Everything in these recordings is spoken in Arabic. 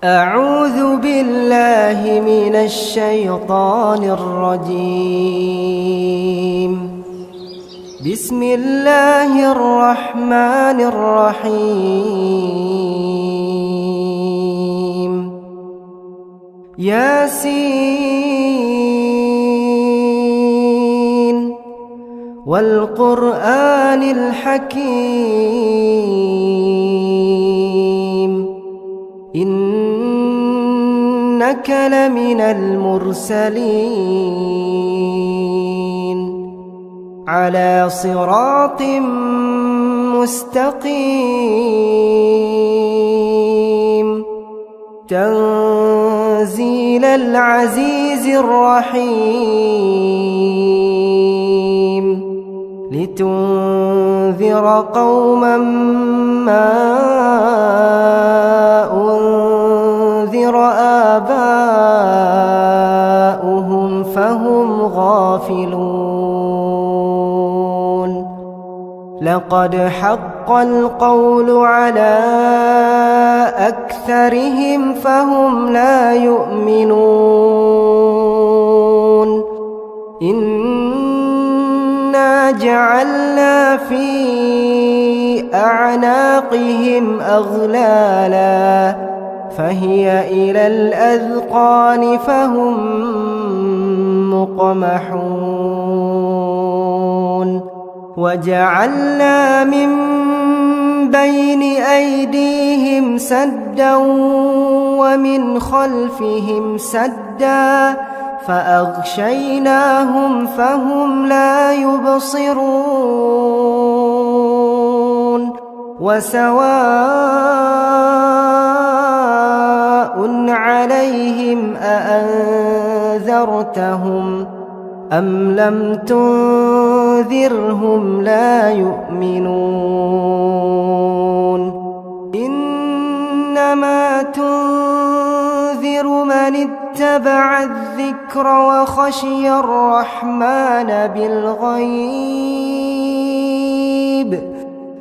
أعوذ بالله من الشيطان الرجيم. بسم الله الرحمن الرحيم. ياسين والقرآن الحكيم إنك لمن المرسلين على صراط مستقيم تنزيل العزيز الرحيم لتنذر قوما ما أنذر آباؤهم فهم غافلون. لقد حق القول على أكثرهم فهم لا يؤمنون. إنا جعلنا في أعناقهم أغلالا فهي إلى الأذقان فهم مقمحون. وجعلنا من بين أيديهم سدا ومن خلفهم سدا فأغشيناهم فهم لا يبصرون. وسواء عليهم أأنذرتهم أم لم تنذرهم لا يؤمنون. إنما تنذر من اتبع الذكر وخشي الرحمن بالغيب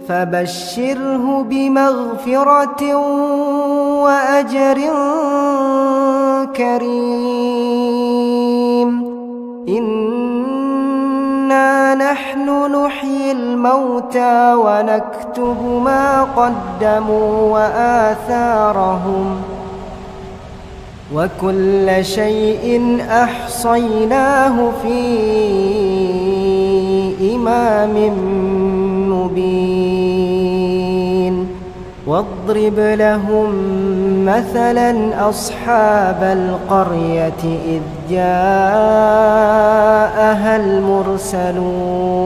فبشره بمغفرة وأجر كريم. إنا نحن نحيي الموتى ونكتب ما قدموا وآثارهم وكل شيء أحصيناه في إمام مبين. واضرب لهم مثلا أصحاب القرية إذ جاءها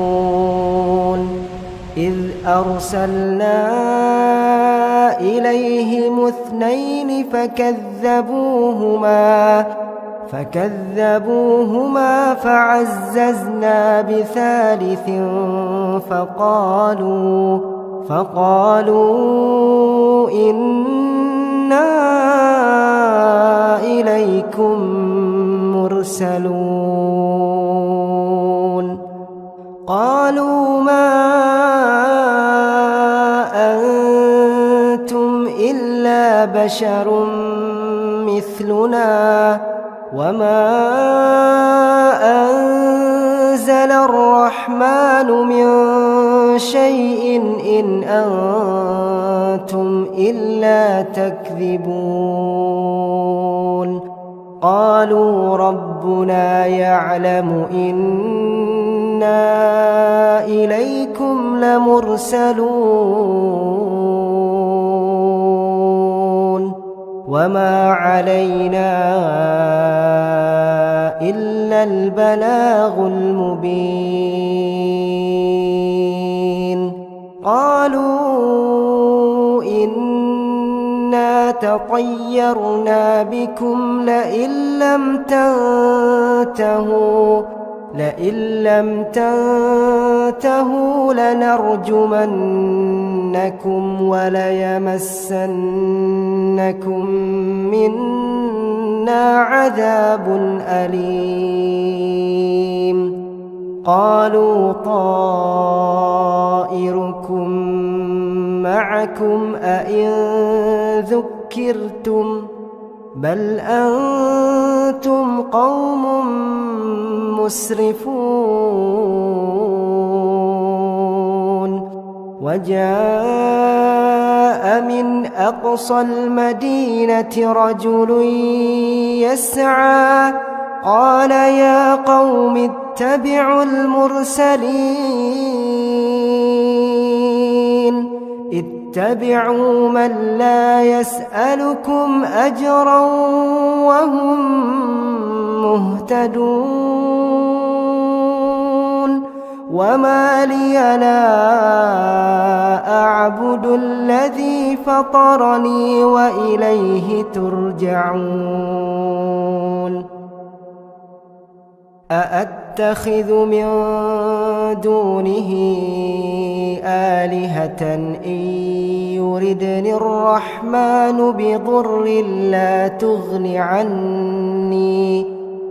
المرسلون إذ أرسلنا إليهم اثنين فكذبوهما فعززنا بثالث فقالوا إنا إليكم مرسلون. قالوا ما أنتم إلا بشر مثلنا وما أنزل الرحمن من شيء إن أنتم إلا تكذبون. قالوا ربنا يعلم إنا إليكم لمرسلون وما علينا إلا البلاغ المبين. قالوا إنا تطيرنا بكم لئن لم تنتهوا لنرجمنكم وليمسنكم منا عذاب أليم. قالوا طائركم معكم أئن ذكرتم بل أنتم قوم مسرفون وجاء من أقصى المدينة رجل يسعى قال يا قوم اتبعوا المرسلين اتبعوا من لا يسألكم أجرا وهم مهتدون وما لي لا أعبد الذي فطرني وإليه ترجعون أأتخذ من دونه آلهة إن يردني الرحمن بضر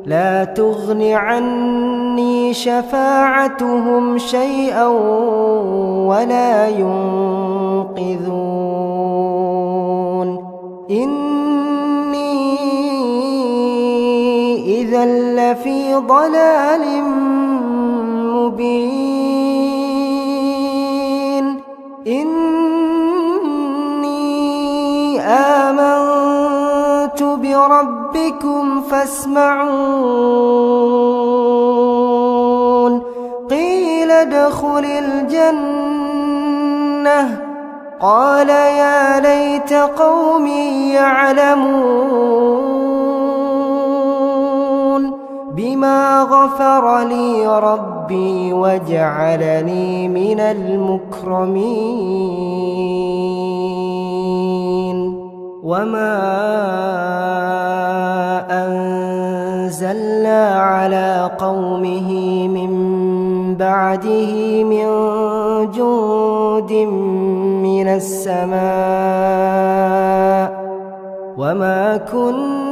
لا تغن عني شفاعتهم شيئا ولا ينقذون إني إذا لفي ضلال مبين إني آمنت بربكم فاسمعون قيل ادخل الجنة قال يا ليت قومي يعلمون بما غفر لي ربي وجعلني من المكرمين وما أنزلنا على قومه من بعده من جند من السماء وما كنا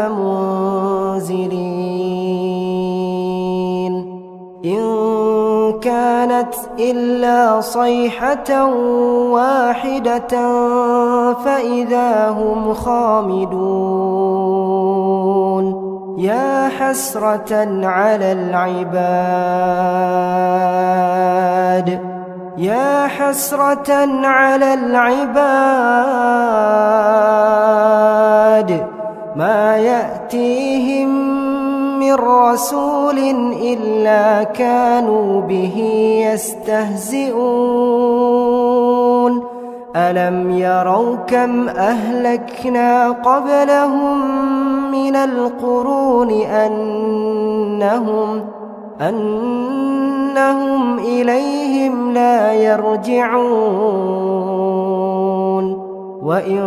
منزلين إن كانت إلا صيحة واحدة فإذا هم خامدون يا حسرة على العباد ما يأتيهم من رسول إلا كانوا به يستهزئون ألم يروا كم أهلكنا قبلهم من القرون أنهم إليهم لا يرجعون وإن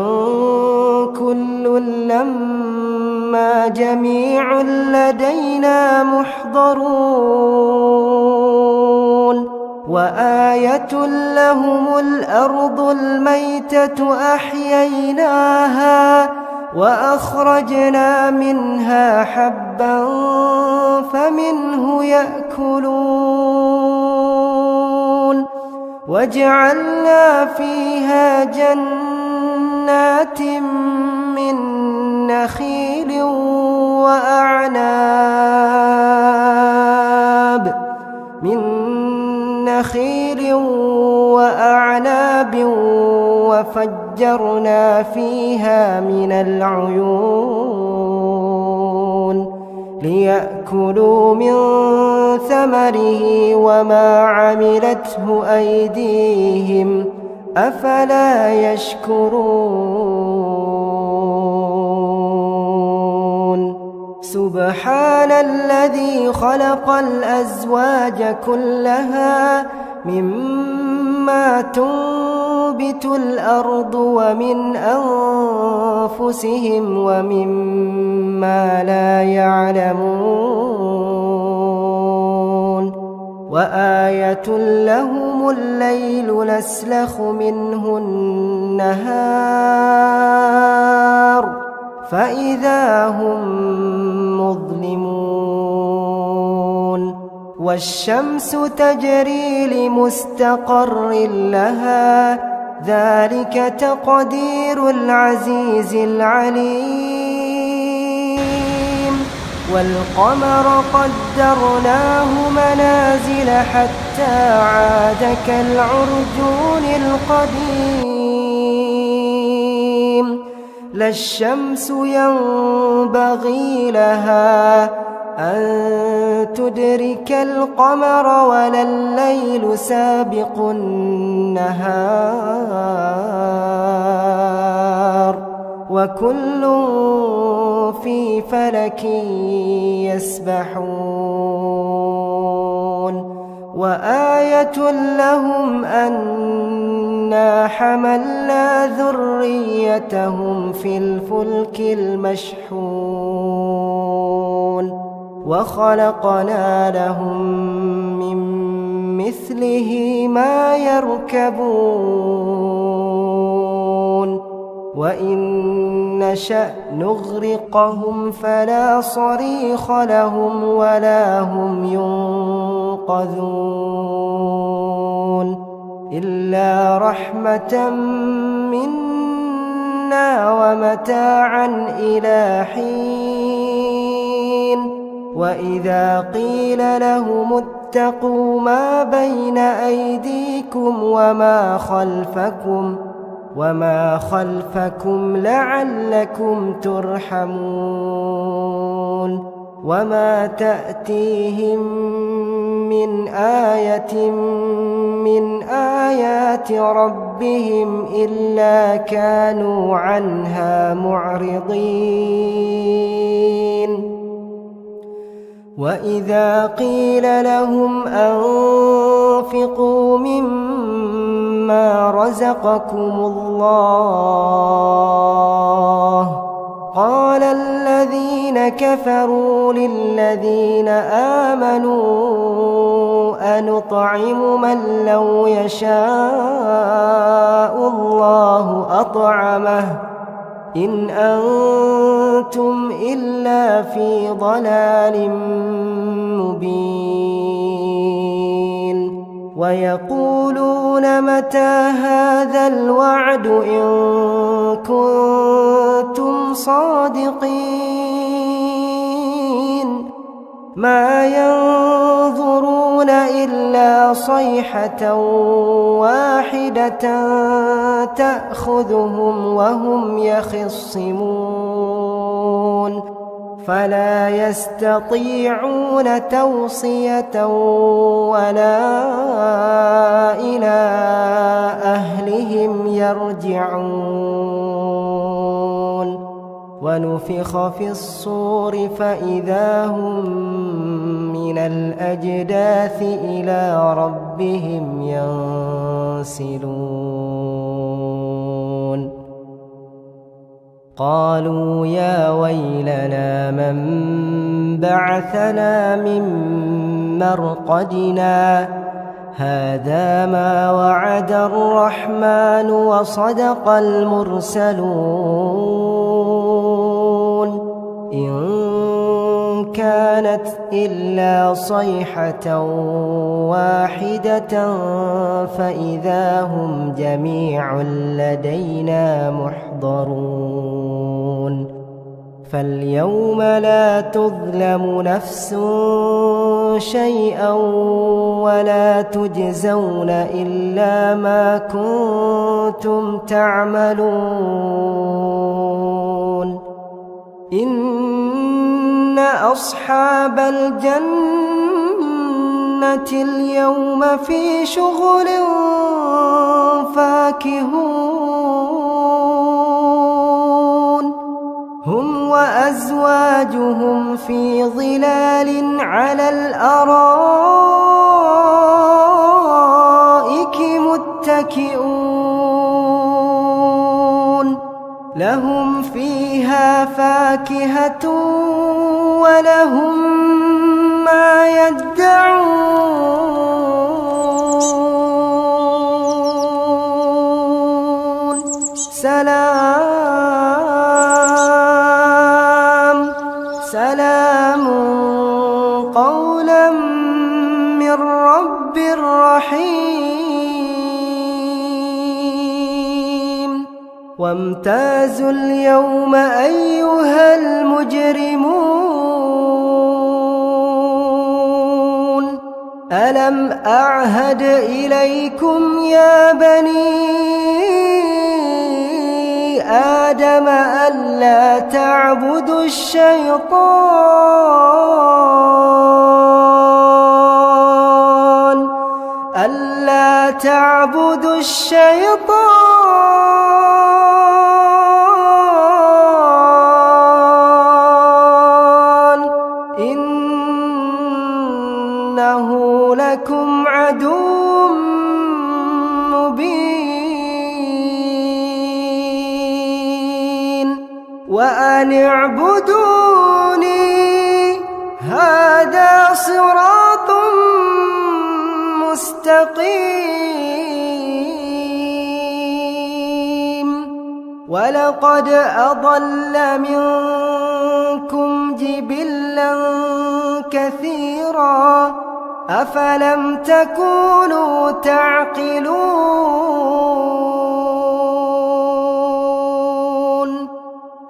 كل لما جميع لدينا محضرون وآية لهم الأرض الميتة أحييناها وأخرجنا منها حبا فمنه يأكلون وجعلنا فيها جنات من نخيل وأعناب وفجرنا فيها من العيون ليأكلوا من ثمره وما عملته أيديهم أفلا يشكرون سبحان الذي خلق الأزواج كلها مما تنبت الأرض ومن أنفسهم ومما لا يعلمون وآية لهم الليل نسلخ منه النهار فإذا هم مظلمون والشمس تجري لمستقر لها ذلك تقدير العزيز العليم والقمر قدرناه منازل حتى عاد كالعرجون القديم لا الشمس ينبغي لها أن تدرك القمر ولا الليل سابق النهار وكل في فلك يسبحون وآية لهم أنا حملنا ذريتهم في الفلك المشحون وخلقنا لهم من مثله ما يركبون وإن نشأ نغرقهم فلا صريخ لهم ولا هم ينقذون إلا رحمة منا ومتاعا إلى حين وإذا قيل لهم اتقوا ما بين أيديكم وما خلفكم لعلكم ترحمون وما تأتيهم من آية من آيات ربهم إلا كانوا عنها معرضين وإذا قيل لهم أنفقوا مما رزقكم الله قال الذين كفروا للذين آمنوا أنطعم من لو يشاء الله أطعمه إن أنتم إلا في ضلال مبين ويقولون متى هذا الوعد إن كنتم صادقين ما ينظرون إلا صيحة واحدة تأخذهم وهم يخصمون فلا يستطيعون توصية ولا إلى أهلهم يرجعون ونفخ في الصور فإذا هم من الأجداث إلى ربهم ينسلون قالوا يا ويلنا من بعثنا من مرقدنا هذا ما وعد الرحمن وصدق المرسلون إن كانت إلا صيحة واحدة فإذا هم جميع لدينا محضرون فاليوم لا تظلم نفس شيئا ولا تجزون إلا ما كنتم تعملون إن أصحاب الجنة اليوم في شغل فاكهون هم وأزواجهم في ظلال على الأرائك متكئون لهم فيها فاكهة ولهم ما يدعون سلام قولا من رب رحيم وامتازوا اليوم أيها المجرمون ألم أعهد إليكم يا بني آدم ألا تعبدوا الشيطان إنه لكم عدو مبين وأن اعبدوني هذا صراط مستقيم ولقد أضل منكم جبلا كثيرا أفلم تكونوا تعقلون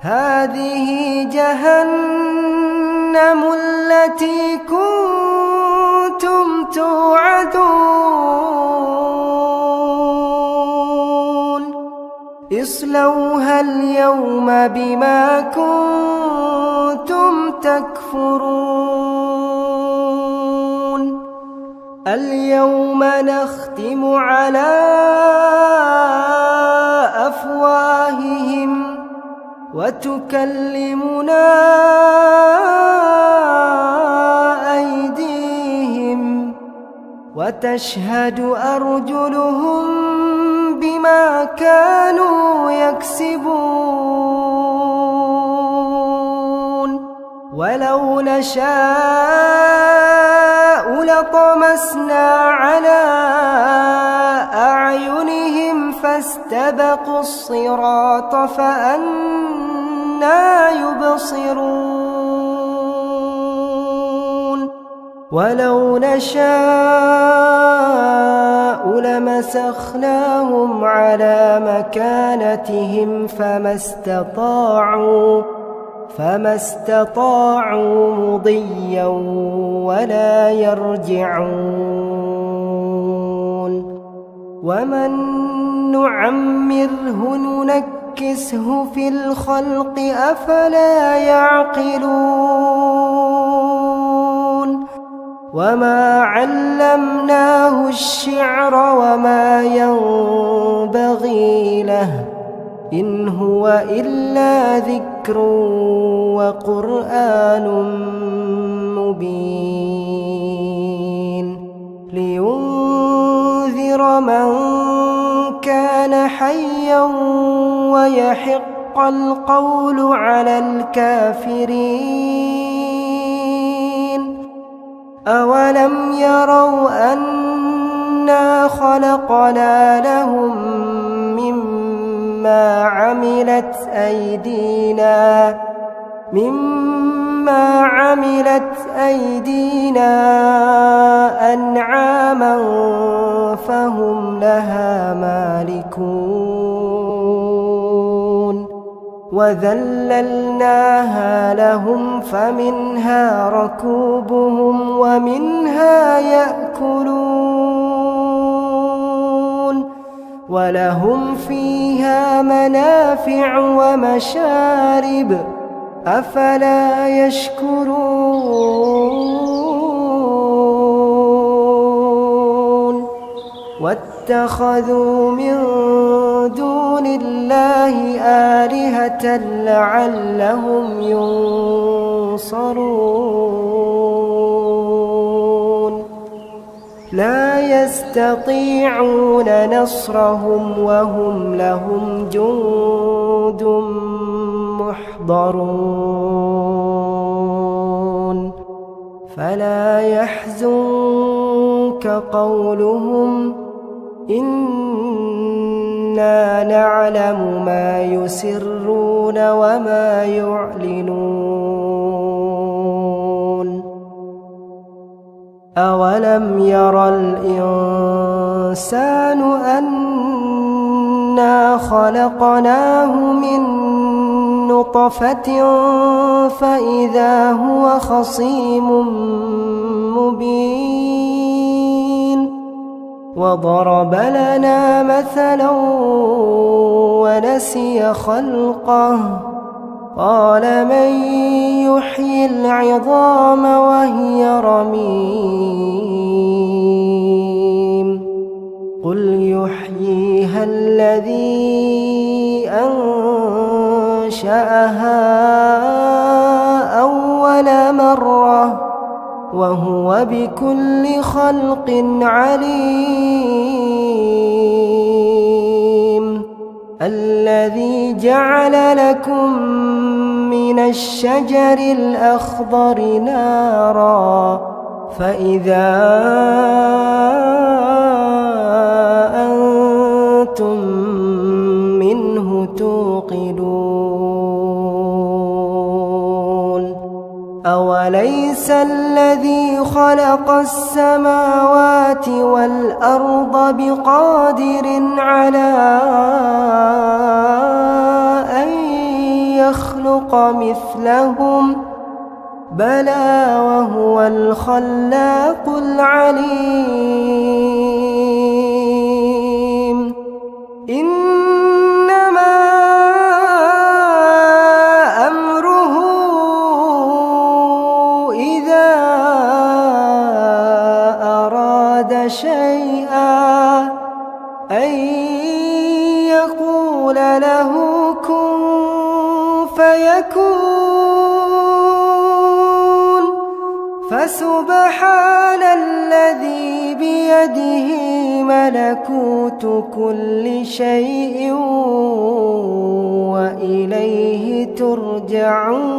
هذه جهنم التي كنتم توعدون اصلوها اليوم بما كنتم تكفرون اليوم نختم على أفواههم وتكلمنا أيديهم وتشهد أرجلهم بما كانوا يكسبون ولو نشاء لطمسنا على أعينهم فاستبقوا الصراط فأنى يبصرون ولو نشاء لمسخناهم على مكانتهم فما استطاعوا مضيا ولا يرجعون ومن نعمره ننكسه في الخلق أفلا يعقلون وما علمناه الشعر وما ينبغي له إن هو إلا ذكر وقرآن مبين لينذر من كان حيا ويحق القول على الكافرين أولم يروا أنا خلقنا لهم مما عملت أيدينا أنعاما فهم لها مالكون وذللناها لهم فمنها ركوبهم ومنها يأكلون ولهم فيها منافع ومشارب أفلا يشكرون واتخذوا من دون الله آلهة لعلهم ينصرون لا يستطيعون نصرهم وهم لهم جند محضرون فلا يحزنك قولهم إنا نعلم ما يسرون وما يعلنون أولم ير الإنسان أنا إنا خلقناه من نطفة فإذا هو خصيم مبين وضرب لنا مثلا ونسي خلقه قال من يحيي العظام وهي رميم قل يحييها الذي أنشأها أول مرة وهو بكل خلق عليم الذي جعل لكم من الشجر الأخضر نارا فإذا أنتم منه توقدون أوليس الذي خلق السماوات والأرض بقادر على أن يخلق مثلهم بلى وهو الخلاق العليم إنما أمره إذا أراد شيئا أن يقول له كن فيكون فسبحان الذي بيده ملكوت كل شيء وإليه ترجعون.